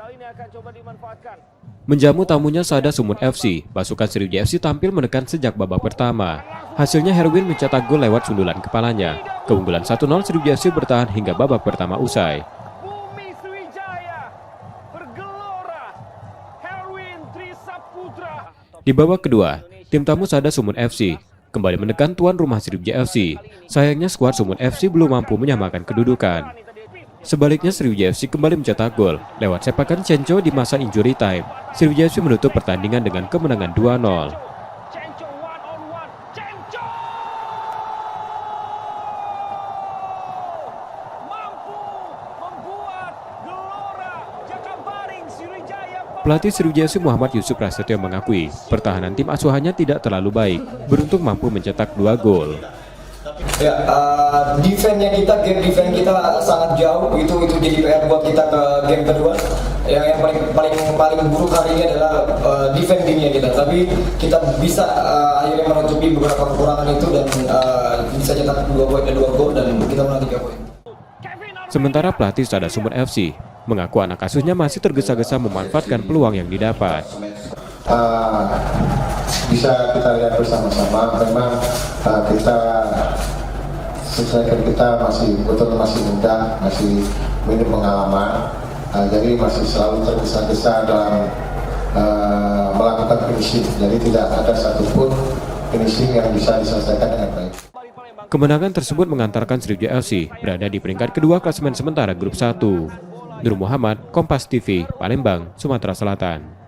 Kali ini akan coba dimanfaatkan. Menjamu tamunya Sada Sumut FC, pasukan Sriwijaya FC tampil menekan sejak babak pertama. Hasilnya Herwin mencetak gol lewat sundulan kepalanya. Keunggulan 1-0 Sriwijaya FC bertahan hingga babak pertama usai. Bumi Sriwijaya bergelora. Herwin Trisaputra. Di babak kedua, tim tamu Sada Sumut FC kembali menekan tuan rumah Sriwijaya FC. Sayangnya skuad Sumut FC belum mampu menyamakan kedudukan. Sebaliknya Sriwijaya FC kembali mencetak gol lewat sepakan Cenco di masa injury time. Sriwijaya FC menutup pertandingan dengan kemenangan 2-0. Cenco one on one. Cenco mampu membuat gelora Jakabaring Sriwijaya. Pelatih Sriwijaya FC Muhammad Yusuf Prasetyo mengakui pertahanan tim asuhannya tidak terlalu baik, beruntung mampu mencetak 2 gol. Ya, defense-nya kita, game defense kita sangat jauh. Itu jadi PR buat kita ke game kedua. Yang paling buruk hari ini adalah defending-nya kita. Tapi kita bisa akhirnya menutupi beberapa kekurangan itu dan bisa cetak 2 gol dan kita menang 3 poin. Sementara pelatih Sada Sumut FC mengaku anak asuhnya masih tergesa-gesa memanfaatkan peluang yang didapat. Bisa kita lihat bersama-sama, memang kita masih muda, masih minim pengalaman, jadi masih selalu tergesa-gesa dalam melakukan finishing. Jadi tidak ada satupun finishing yang bisa diselesaikan dengan baik. Kemenangan tersebut mengantarkan Sriwijaya FC berada di peringkat kedua klasemen sementara grup 1. Nur Muhammad, Kompas TV, Palembang, Sumatera Selatan.